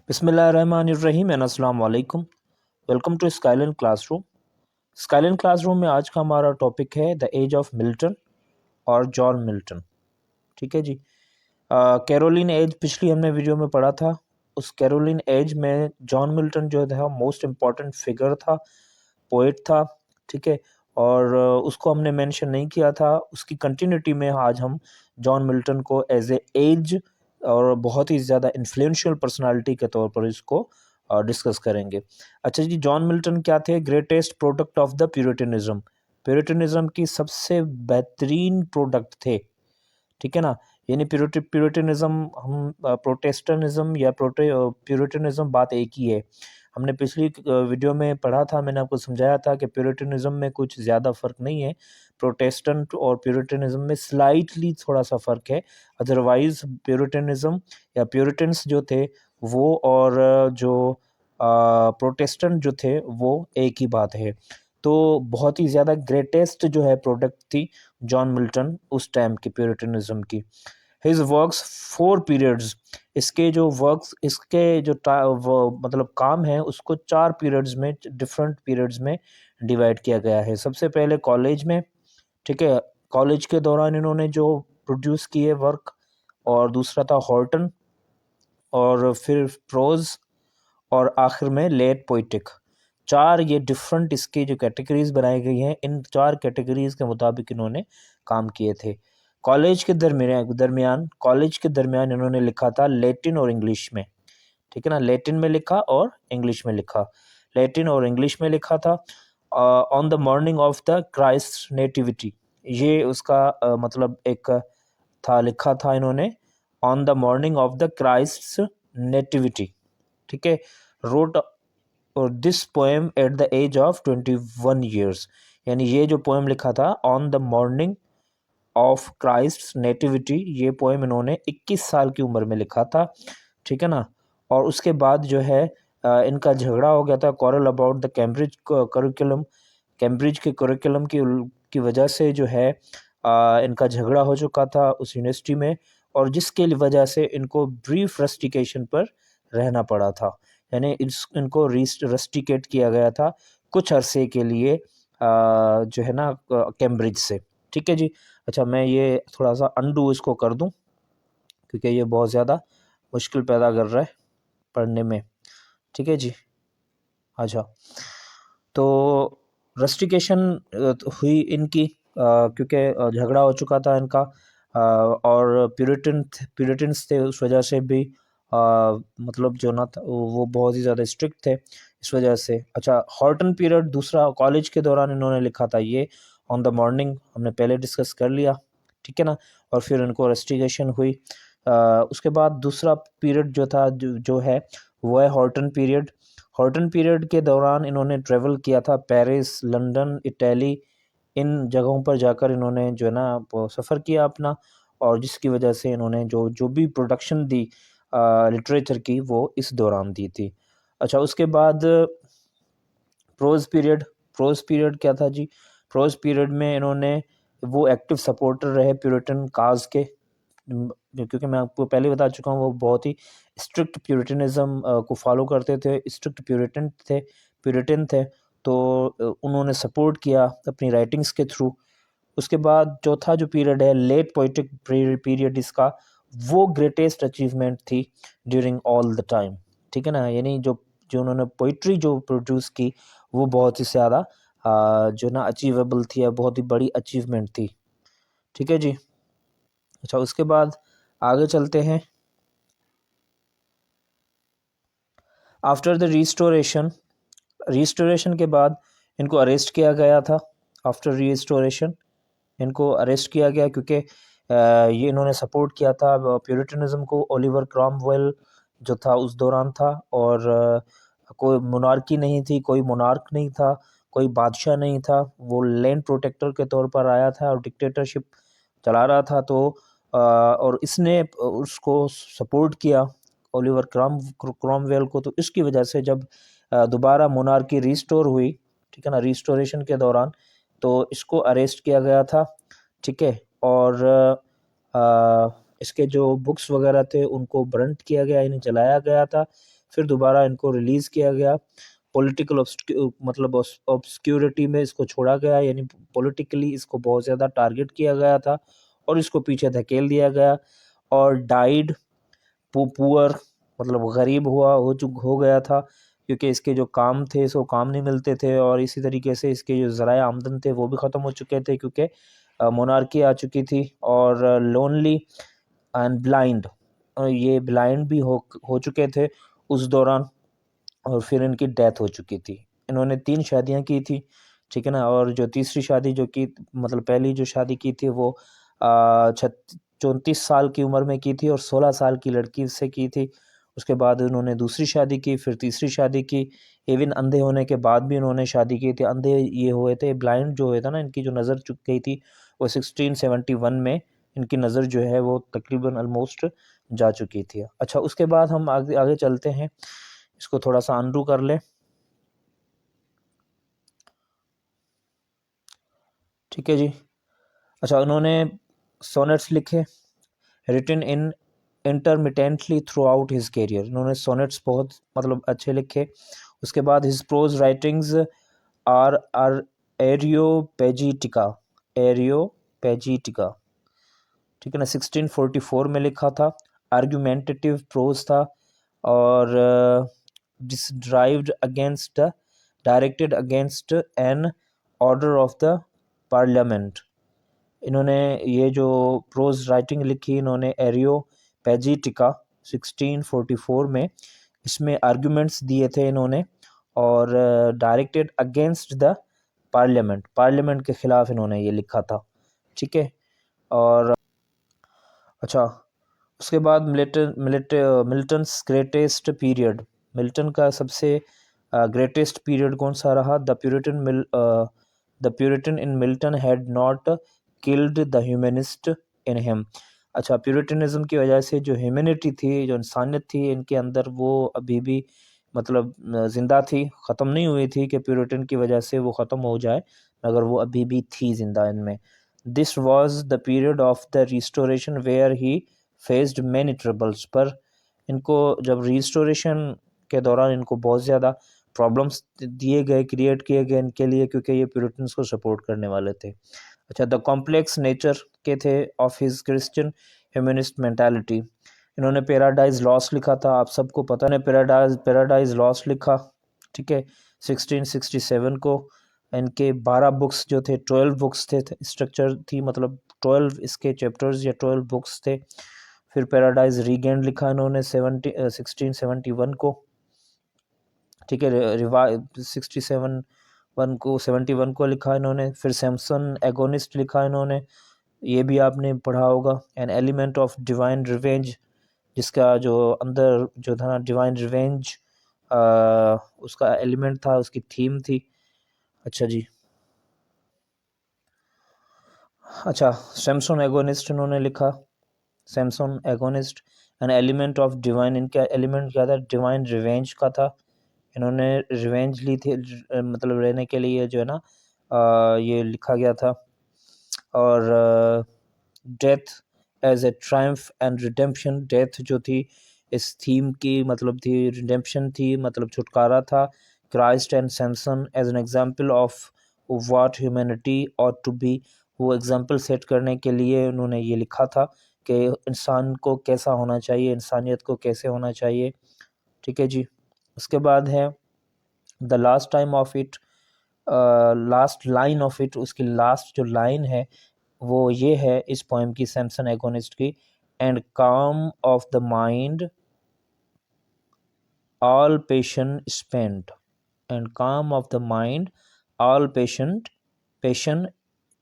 बिस्मिल्लाहिर्रहमानिर्रहीम एंड अस्सलाम वालेकुम। Welcome to Skyline Classroom. Skyline Classroom में आज का हमारा टॉपिक है द एज ऑफ मिल्टन और जॉन मिल्टन। ठीक है जी। कैरोलिन एज पिछली हमने वीडियो में पढ़ा था। उस कैरोलिन एज में जॉन मिल्टन जो था मोस्ट इम्पॉर्टेंट फिगर था, पोइट था। ठीक है। और उसको हमने मेंशन नहीं किया था। उसकी कंटिन्यूटी में आज हम जॉन मिल्टन को एज ए एज और बहुत ही ज़्यादा इन्फ्लुएंशियल पर्सनालिटी के तौर पर इसको डिस्कस करेंगे। अच्छा जी, जॉन मिल्टन क्या थे? Greatest product of the Puritanism. Puritanism की सबसे बेहतरीन प्रोडक्ट थे। ठीक है ना। यानी प्यूरिटनिज्म हम प्रोटेस्टेंटिज्म या प्यूरिटनिज्म बात एक ही है। हमने पिछली वीडियो में पढ़ा था, मैंने आपको समझाया था कि प्यूरिटनिज्म में कुछ ज़्यादा फ़र्क नहीं है। प्रोटेस्टेंट और प्यूरिटनिज्म में स्लाइटली थोड़ा सा फ़र्क है। अदरवाइज़ प्यूरिटनिज्म या प्यूरिटन्स जो थे वो और जो प्रोटेस्टेंट जो थे वो एक ही बात है। तो बहुत ही ज़्यादा ग्रेटेस्ट जो है प्रोडक्ट थी जॉन मिल्टन उस टाइम की प्यूरिटनिज्म की। His works 4 periods. इसके जो वर्क्स, इसके जो मतलब काम है उसको 4 पीरियड्स में, डिफरेंट पीरियड्स में डिवाइड किया गया है। सबसे पहले कॉलेज में, ठीक है, कॉलेज के दौरान इन्होंने जो प्रोड्यूस किए वर्क, और दूसरा था हॉर्टन, और फिर प्रोज, और आखिर में लेट पोइटिक। 4 ये डिफरेंट इसकी जो कैटेगरीज बनाई गई हैं, इन 4 कैटेगरीज के मुताबिक इन्होंने काम किए थे। कॉलेज के दरमियान इन्होंने लिखा था लैटिन और इंग्लिश में। ठीक है ना, लैटिन में लिखा और इंग्लिश में लिखा। लैटिन और इंग्लिश में लिखा था। On the morning of the Christ nativity, ये उसका मतलब एक था, लिखा था इन्होंने on the morning of the Christ nativity. ठीक है। रोट और this poem at the age of 21 years. यानी ये जो पोएम लिखा था on the morning of Christ nativity, ये पोएम इन्होंने 21 साल की उम्र में लिखा था। ठीक है ना। और उसके बाद जो है इनका झगड़ा हो गया था, quarrel about the Cambridge curriculum. Cambridge के करिकुलम की वजह से जो है इनका झगड़ा हो चुका था उस यूनिवर्सिटी में, और जिसके वजह से इनको ब्रीफ रस्टिकेशन पर रहना पड़ा था। यानी इनको रस्टिकेट किया गया था कुछ अरसे के लिए जो है ना कैम्ब्रिज से। ठीक है जी। अच्छा, मैं ये थोड़ा सा अनडू इसको कर दूं क्योंकि ये बहुत ज़्यादा मुश्किल पैदा कर रहा है पढ़ने में। ठीक है जी। अच्छा, तो रस्टिकेशन हुई इनकी क्योंकि झगड़ा हो चुका था इनका, और प्यूरिटन्स थे, उस वजह से भी मतलब जो ना था वो बहुत ही ज़्यादा स्ट्रिक्ट थे इस वजह से। अच्छा, हॉर्टन पीरियड दूसरा कॉलेज के दौरान इन्होंने लिखा था, ये ऑन द मॉर्निंग हमने पहले डिस्कस कर लिया। ठीक है ना। और फिर इनको रस्टिकेशन हुई। उसके बाद दूसरा पीरियड जो था जो है वो है हॉर्टन पीरियड। हॉर्टन पीरियड के दौरान इन्होंने ट्रेवल किया था, पेरिस, लंदन, इटली, इन जगहों पर जाकर इन्होंने जो है ना सफ़र किया अपना, और जिसकी वजह से इन्होंने जो जो भी प्रोडक्शन दी लिटरेचर की वो इस दौरान दी थी। अच्छा, उसके बाद प्रोज पीरियड। प्रोज पीरियड क्या था जी? प्रोज पीरियड में इन्होंने वो एक्टिव सपोर्टर रहे प्यूरिटन काज के, क्योंकि मैं आपको पहले बता चुका हूँ वो बहुत ही स्ट्रिक्ट प्यूरिटनिज्म को फॉलो करते थे, स्ट्रिक्ट प्यूरिटन थे। तो उन्होंने सपोर्ट किया अपनी राइटिंग्स के थ्रू। उसके बाद चौथा जो पीरियड है लेट पोइटिक पीरियड, इसका वो ग्रेटेस्ट अचीवमेंट थी ड्यूरिंग ऑल द टाइम। ठीक है ना। यानी जो जो उन्होंने पोइट्री जो प्रोड्यूस की वो बहुत ही ज़्यादा जो ना अचीवेबल थी, या बहुत ही बड़ी अचीवमेंट थी। ठीक है जी। अच्छा, उसके बाद आगे चलते हैं। आफ्टर द रिस्टोरेशन के बाद इनको अरेस्ट किया गया था। आफ्टर रिस्टोरेशन इनको अरेस्ट किया गया क्योंकि ये इन्होंने सपोर्ट किया था प्यूरिटनिज्म को। ओलिवर क्रॉमवेल जो था उस दौरान था, और कोई मोनार्की नहीं थी, कोई मोनार्क नहीं था, कोई बादशाह नहीं था। वो लैंड प्रोटेक्टर के तौर पर आया था और डिक्टेटरशिप चला रहा था। तो और इसने उसको सपोर्ट किया, ओलिवर क्रॉमवेल को। तो इसकी वजह से जब दोबारा मोनार्की रिस्टोर हुई, ठीक है ना, रिस्टोरेशन के दौरान, तो इसको अरेस्ट किया गया था। ठीक है। और इसके जो बुक्स वगैरह थे उनको ब्रंट किया गया, यानी जलाया गया था। फिर दोबारा इनको रिलीज़ किया गया, पॉलिटिकल मतलब ऑब्सक्योरिटी में इसको छोड़ा गया, यानी पॉलिटिकली इसको बहुत ज़्यादा टारगेट किया गया था और इसको पीछे धकेल दिया गया, और डाइड पुअर मतलब गरीब हो गया था, क्योंकि इसके जो काम थे इसको काम नहीं मिलते थे, और इसी तरीके से इसके जो ज़राए आमदन थे वो भी ख़त्म हो चुके थे, क्योंकि मोनार्की आ चुकी थी। और लोनली एंड ब्लाइंड, ये ब्लाइंड भी हो चुके थे उस दौरान, और फिर इनकी डेथ हो चुकी थी। इन्होंने 3 शादियाँ की थी, ठीक है ना, और जो तीसरी शादी जो की मतलब पहली जो शादी की थी वो 34 साल की उम्र में की थी और 16 साल की लड़की से की थी। उसके बाद उन्होंने दूसरी शादी की, फिर तीसरी शादी की। इवन अंधे होने के बाद भी उन्होंने शादी की थी। अंधे ये हुए थे, ब्लाइंड जो हुए थे ना, इनकी जो नज़र चुक गई थी वो 1671 में इनकी नज़र जो है वो तकरीबन ऑलमोस्ट जा चुकी थी। अच्छा, उसके बाद हम आगे आगे चलते हैं, इसको थोड़ा सा अनडू कर ले, ठीक है जी। अच्छा, उन्होंने सोनेट्स लिखे, written in intermittently throughout his career. इन्होंने सोनेट्स बहुत मतलब अच्छे लिखे। उसके बाद his prose writings are Areopagitica, Areopagitica, ठीक है ना, 1644 में लिखा था। आर्गुमेंटेटिव प्रोज था, और derived against directed against an order of the parliament. इन्होंने ये जो प्रोज राइटिंग लिखी इन्होंने एरियो पेजिटिका 1644 में, इसमें आर्गुमेंट्स दिए थे इन्होंने, और directed against the parliament, parliament के ख़िलाफ़ इन्होंने ये लिखा था, ठीक है। और अच्छा, उसके बाद मिल्टन्स ग्रेटेस्ट पीरियड, मिल्टन का सबसे ग्रेटेस्ट पीरियड कौन सा रहा? The Puritan in Milton had not killed the humanist in him. अच्छा, प्यूरिटनिज्म की वजह से जो ह्यूमैनिटी थी, जो इंसानियत थी इनके अंदर, वो अभी भी मतलब ज़िंदा थी, ख़त्म नहीं हुई थी कि प्यूरिटन की वजह से वो ख़त्म हो जाए, मगर वो अभी भी थी ज़िंदा इनमें। This was the period of the Restoration where he faced many troubles. पर इनको जब रिस्टोरेशन के दौरान इनको बहुत ज़्यादा प्रॉब्लम्स दिए गए, क्रिएट किए गए इनके लिए, क्योंकि ये प्यूरिटन्स को सपोर्ट करने वाले थे। अच्छा, द कॉम्प्लेक्स नेचर के थे of his Christian humanist mentality. इन्होंने पैराडाइज लॉस्ट लिखा था, आप सबको पता है, पैराडाइज लॉस्ट लिखा, ठीक है, 1667 को। इनके 12 बुक्स जो थे, 12 बुक्स थे, स्ट्रक्चर थी, मतलब 12 इसके चैप्टर्स या 12 बुक्स थे। फिर पैराडाइज रीगेंड लिखा इन्होंने 1671 को, ठीक है, 71 को लिखा इन्होंने। फिर सैमसन एगोनिस्ट लिखा इन्होंने, ये भी आपने पढ़ा होगा। An element of divine revenge, जिसका जो अंदर जो था ना डिवाइन रिवेंज, उसका एलिमेंट था, उसकी थीम थी। अच्छा जी, अच्छा, सैमसन एगोनिस्ट इन्होंने लिखा, Samson agonist an element of divine, इनका एलिमेंट क्या था? डिवाइन रिवेंज का था। इन्होंने रिवेंज ली थी, मतलब लेने के लिए जो है ना ये लिखा गया था। और death as a triumph and redemption, death जो थी इस थीम की मतलब थी रिडेम्पशन थी, मतलब छुटकारा था। Christ and Samson as an example of what humanity ought to be, वो एग्जाम्पल सेट करने के लिए उन्होंने ये लिखा था कि इंसान को कैसा होना चाहिए, इंसानियत को कैसे होना चाहिए, ठीक है जी। उसके बाद है the last time of it, last line of it, उसकी लास्ट जो लाइन है वो ये है इस पोएम की, सैमसन एगोनिस्ट की, and calm of the mind all patient spend, and calm of the mind all patient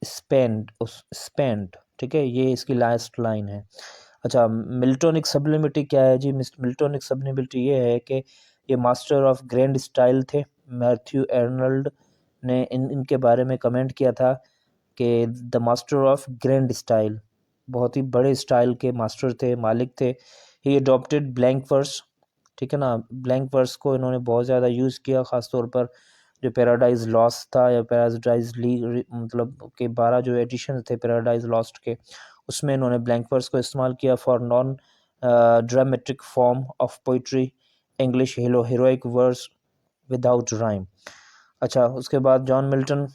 spend, ठीक है, ये इसकी लास्ट लाइन है। अच्छा, मिल्टोनिक सब्लिमिटी क्या है जी? मिल्टोनिक सब्लिमिटी ये है कि ये मास्टर ऑफ ग्रैंड स्टाइल थे। मैथ्यू एर्नल्ड ने इनके बारे में कमेंट किया था कि the master of grand style, बहुत ही बड़े स्टाइल के मास्टर थे, मालिक थे। ही अडॉप्टेड ब्लैंक वर्स, ठीक है ना, ब्लैंक वर्स को इन्होंने बहुत ज़्यादा यूज़ किया, ख़ास तौर पर जो पैराडाइज लॉस्ट था या पैराडाइज मतलब के 12 जो एडिशन थे पैराडाइज लॉस्ट के, उसमें इन्होंने ब्लैंक वर्स को इस्तेमाल किया for non dramatic form of poetry. English heroic verse without rhyme. अच्छा, उसके बाद जॉन मिल्टन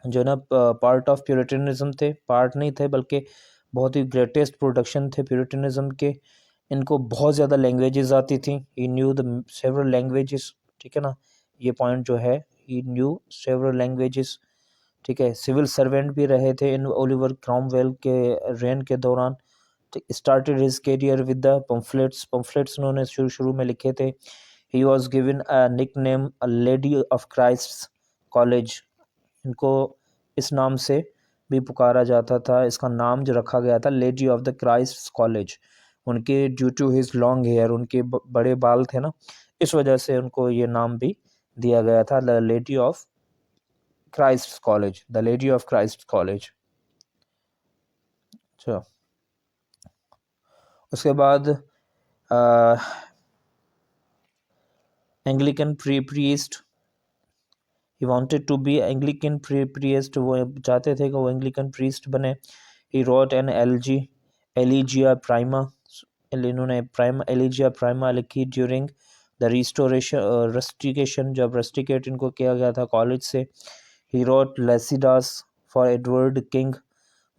जो ना पार्ट ऑफ प्यूरिटनिज्म थे, पार्ट नहीं थे बल्कि बहुत ही ग्रेटेस्ट प्रोडक्शन थे प्यूरिटनिज्म के। इनको बहुत ज़्यादा लैंग्वेजेस आती थी, ही न्यू द सेवरल लैंग्वेजेस, ठीक है ना, ये पॉइंट जो है, ही न्यू सेवरल लैंग्वेजेस, ठीक है। सिविल सर्वेंट भी रहे थे इन ओलिवर क्रॉमवेल के रेन के दौरान। Started his career with the pamphlets उन्होंने शुरू शुरू में लिखे थे। He was given a nickname a lady of Christ College, इनको इस नाम से भी पुकारा जाता था, इसका नाम जो रखा गया था lady of the Christ college, उनके due to his long hair, उनके बड़े बाल थे ना, इस वजह से उनको ये नाम भी दिया गया था, the lady of Christ college, the lady of Christ college. अच्छा, उसके बाद Anglican priest, he wanted to be Anglican priest, वो चाहते थे कि वो एंग्लिकन प्रीस्ट बने। He wrote an Elegia Prima, इन्होंने एलिजिया प्राइमा लिखी ड्यूरिंग द रस्टिकेशन, जब रस्टिकेट इनको किया गया था कॉलेज से। He wrote Lycidas for Edward King.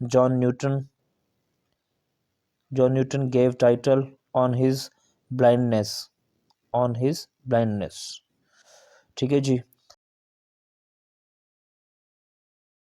John Newton gave title on his blindness, ठीक है जी।